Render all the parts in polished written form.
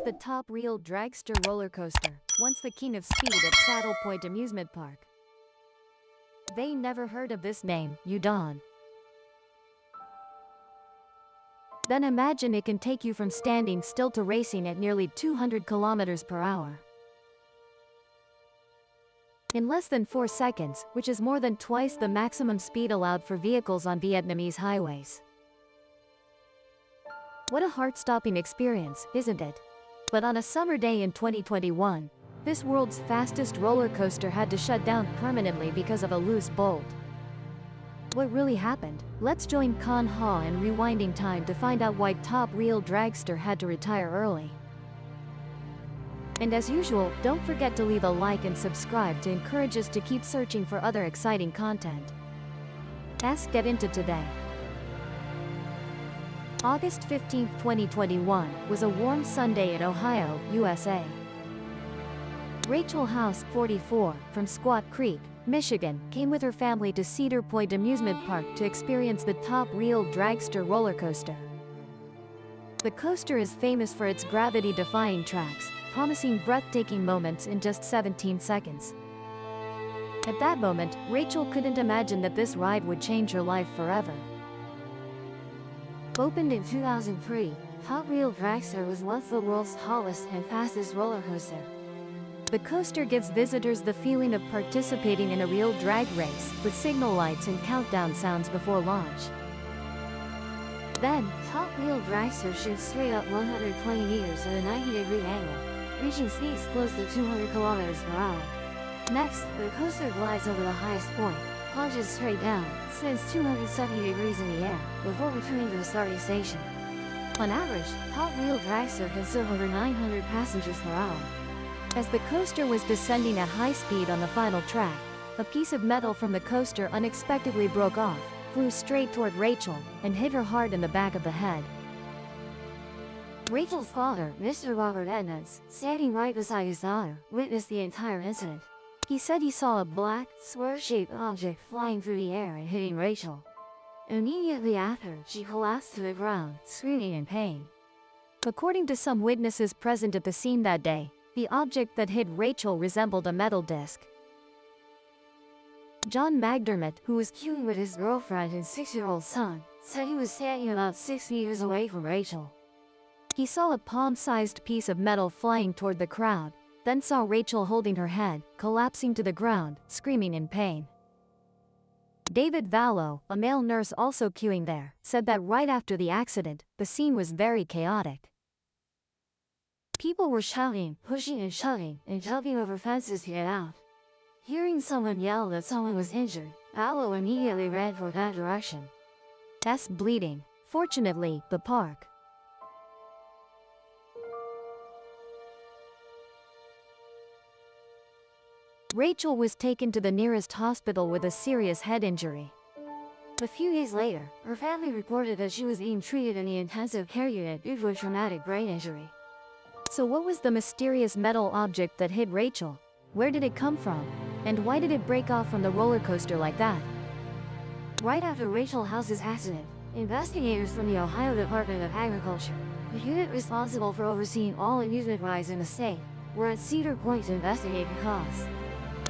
the top Thrill Dragster roller coaster, once the king of speed at Cedar Point Amusement Park. They never heard of this name, you don't. Then imagine it can take you from standing still to racing at nearly 200 kilometers per hour. In less than 4 seconds, which is more than twice the maximum speed allowed for vehicles on Vietnamese highways. What a heart-stopping experience, isn't it? But on a summer day in 2021, this world's fastest roller coaster had to shut down permanently because of a loose bolt. What really happened? Let's join Con Ha in rewinding time to find out why top Thrill Dragster had to retire early. And as usual, don't forget to leave a like and subscribe to encourage us to keep searching for other exciting content. Let's get into today. August 15, 2021, was a warm Sunday in Ohio, USA. Rachel House, 44, from Squaw Creek, Michigan, came with her family to Cedar Point Amusement Park to experience the top Thrill Dragster roller coaster. The coaster is famous for its gravity-defying tracks, promising breathtaking moments in just 17 seconds. At that moment, Rachel couldn't imagine that this ride would change her life forever. Opened in 2003, Top Thrill Dragster was once the world's tallest and fastest roller coaster. The coaster gives visitors the feeling of participating in a real drag race, with signal lights and countdown sounds before launch. Then, Top Thrill Dragster shoots straight up 120 meters at a 90-degree angle, reaching speeds close to 200 kilometers per hour. Next, the coaster glides over the highest point, plunges straight down, spins 270 degrees in the air, before returning to the starting station. On average, Top Thrill Dragster can serve over 900 passengers per hour. As the coaster was descending at high speed on the final track, a piece of metal from the coaster unexpectedly broke off, flew straight toward Rachel, and hit her hard in the back of the head. Rachel's father, Mr. Robert Edmonds, standing right beside his daughter, witnessed the entire incident. He said he saw a black, square-shaped object flying through the air and hitting Rachel. Immediately after, she collapsed to the ground, screaming in pain. According to some witnesses present at the scene that day, the object that hit Rachel resembled a metal disc. John McDermott, who was queuing with his girlfriend and 6-year-old son, said he was standing about 6 meters away from Rachel. He saw a palm-sized piece of metal flying toward the crowd, then saw Rachel holding her head, collapsing to the ground, screaming in pain. David Vallow, a male nurse also queuing there, said that right after the accident, the scene was very chaotic. People were shouting, pushing and shoving, and jumping over fences to get out. Hearing someone yell that someone was injured, Vallow immediately ran for that direction. That's bleeding. Fortunately, the park. Rachel was taken to the nearest hospital with a serious head injury. A few days later, her family reported that she was being treated in the intensive care unit due to a traumatic brain injury. So what was the mysterious metal object that hit Rachel? Where did it come from? And why did it break off from the roller coaster like that? Right after Rachel House's accident, investigators from the Ohio Department of Agriculture, the unit responsible for overseeing all amusement rides in the state, were at Cedar Point to investigate the cause.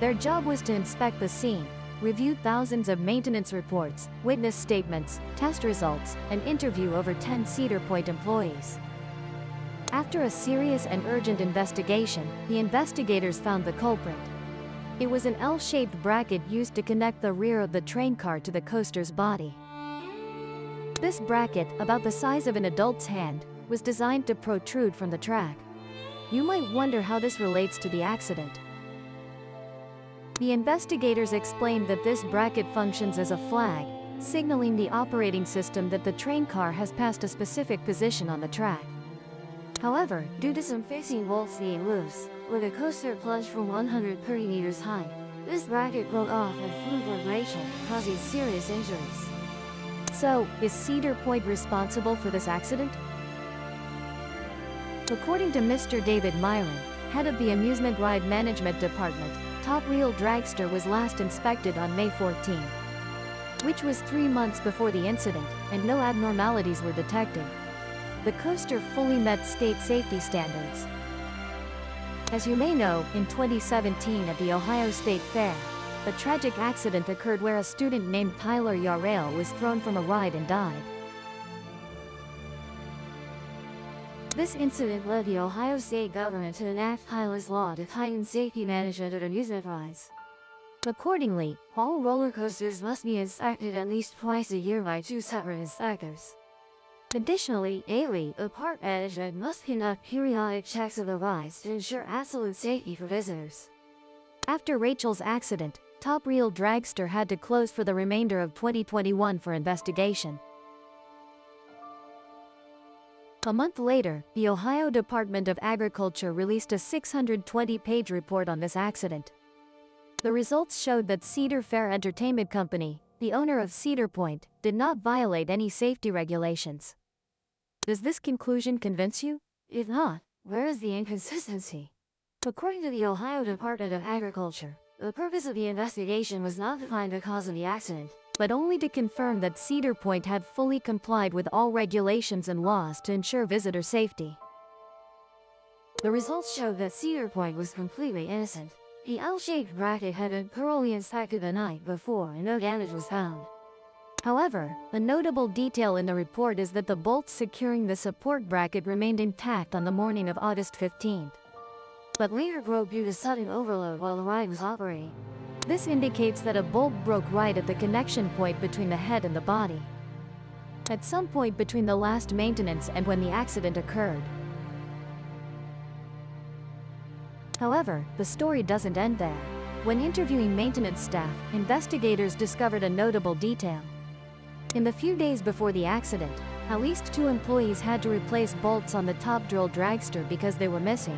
Their job was to inspect the scene, review thousands of maintenance reports, witness statements, test results, and interview over 10 Cedar Point employees. After a serious and urgent investigation, the investigators found the culprit. It was an L-shaped bracket used to connect the rear of the train car to the coaster's body. This bracket, about the size of an adult's hand, was designed to protrude from the track. You might wonder how this relates to the accident. The investigators explained that this bracket functions as a flag, signaling the operating system that the train car has passed a specific position on the track. However, due to some fixing bolts being loose, when the coaster plunged from 130 meters high, this bracket broke off and flew toward Rachel, causing serious injuries. So, is Cedar Point responsible for this accident? According to Mr. David Myron, head of the Amusement Ride Management Department, Top Thrill Dragster was last inspected on May 14, which was 3 months before the incident, and no abnormalities were detected. The coaster fully met state safety standards. As you may know, in 2017 at the Ohio State Fair, a tragic accident occurred where a student named Tyler Yarrail was thrown from a ride and died. This incident led the Ohio State government to enact Tyler's law to tighten safety management at amusement rides. Accordingly, all roller coasters must be inspected at least twice a year by 2 separate inspectors. Additionally, daily, the park management must conduct periodic checks of the rides to ensure absolute safety for visitors. After Rachel's accident, Thrill Dragster had to close for the remainder of 2021 for investigation. A month later, the Ohio Department of Agriculture released a 620-page report on this accident. The results showed that Cedar Fair Entertainment Company, the owner of Cedar Point, did not violate any safety regulations. Does this conclusion convince you? If not, where is the inconsistency? According to the Ohio Department of Agriculture, the purpose of the investigation was not to find the cause of the accident, but only to confirm that Cedar Point had fully complied with all regulations and laws to ensure visitor safety. The results showed that Cedar Point was completely innocent. The L-shaped bracket had been thoroughly inspected the night before and no damage was found. However, a notable detail in the report is that the bolts securing the support bracket remained intact on the morning of August 15th. But later broke due to sudden overload while the ride was operating. This indicates that a bolt broke right at the connection point between the head and the body. At some point between the last maintenance and when the accident occurred. However, the story doesn't end there. When interviewing maintenance staff, investigators discovered a notable detail. In the few days before the accident, at least 2 employees had to replace bolts on the top Thrill Dragster because they were missing.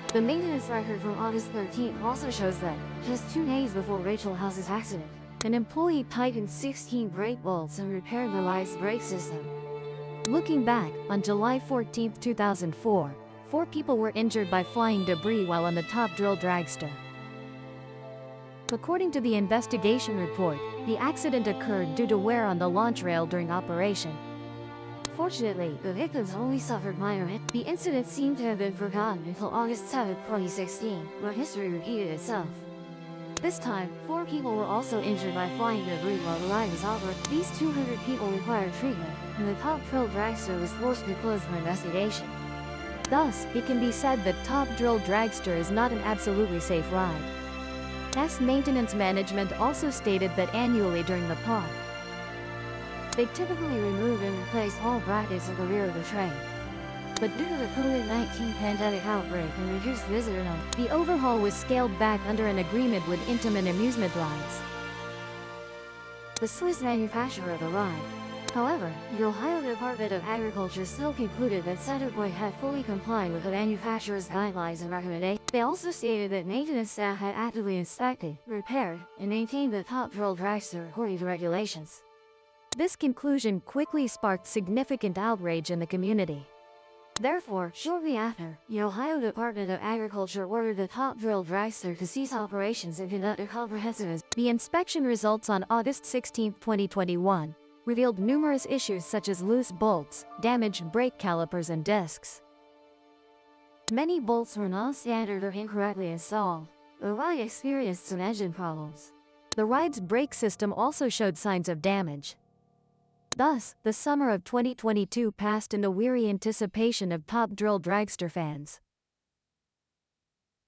The maintenance record from August 13th also shows that, just 2 days before Rachel House's accident, an employee tightened 16 brake bolts and repaired the ride's brake system. Looking back, on July 14, 2004, 4 people were injured by flying debris while on the top Thrill Dragster. According to the investigation report, the accident occurred due to wear on the launch rail during operation. Fortunately, the victims only suffered minor hits. The incident seemed to have been forgotten until August 7, 2016, where history repeated itself. This time, 4 people were also injured by flying debris while the ride was operating. These 200 people required treatment, and the top Thrill Dragster was forced to close for investigation. Thus, it can be said that top Thrill Dragster is not an absolutely safe ride. S maintenance management also stated that annually during the park, they typically remove and replace all brackets at the rear of the train. But due to the COVID-19 pandemic outbreak and reduced visitor numbers, the overhaul was scaled back under an agreement with Intamin Amusement Rides, the Swiss manufacturer of the ride. However, the Ohio Department of Agriculture still concluded that Cedar Point had fully complied with the manufacturer's guidelines and recommendations. They also stated that maintenance staff had actively inspected, repaired, and maintained the top Thrill Dragster according to regulations. This conclusion quickly sparked significant outrage in the community. Therefore, shortly after, the Ohio Department of Agriculture ordered the top Thrill Dragster to cease operations and conduct a comprehensive inspection. The inspection results on August 16, 2021, revealed numerous issues such as loose bolts, damaged brake calipers and discs. Many bolts were non-standard or incorrectly installed. The ride experienced some engine problems. The ride's brake system also showed signs of damage. Thus, the summer of 2022 passed in the weary anticipation of top Thrill Dragster fans.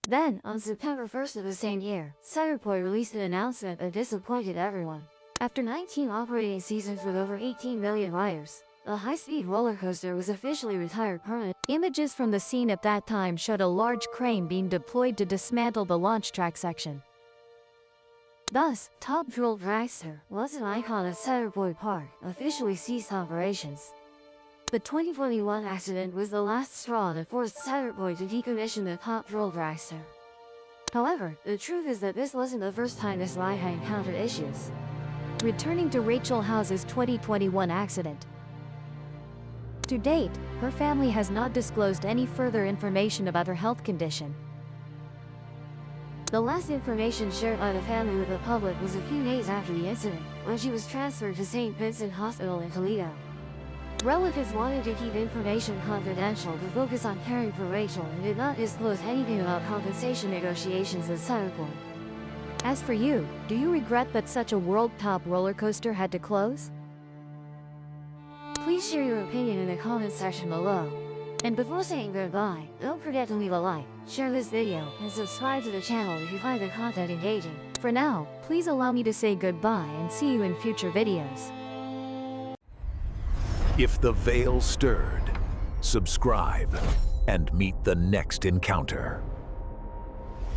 Then, on September 1st of the same year, Cedar Point released an announcement that disappointed everyone. After 19 operating seasons with over 18 million riders, the high-speed roller coaster was officially retired permanently. Images from the scene at that time showed a large crane being deployed to dismantle the launch track section. Thus, top Thrill Dragster, once an icon of Cedar Point Park, officially ceased operations. The 2021 accident was the last straw that forced Cedar Point to decommission the top Thrill Dragster. However, the truth is that this wasn't the first time this ride had encountered issues. Returning to Rachel House's 2021 accident. To date, her family has not disclosed any further information about her health condition. The last information shared by the family with the public was a few days after the incident, when she was transferred to St. Vincent Hospital in Toledo. Relatives wanted to keep information confidential to focus on caring for Rachel and did not disclose anything about compensation negotiations at Cedar Point. As for you, do you regret that such a world-top roller coaster had to close? Please share your opinion in the comment section below. And before saying goodbye, don't forget to leave a like, share this video, and subscribe to the channel if you find the content engaging. For now, please allow me to say goodbye and see you in future videos. If the veil stirred, subscribe and meet the next encounter.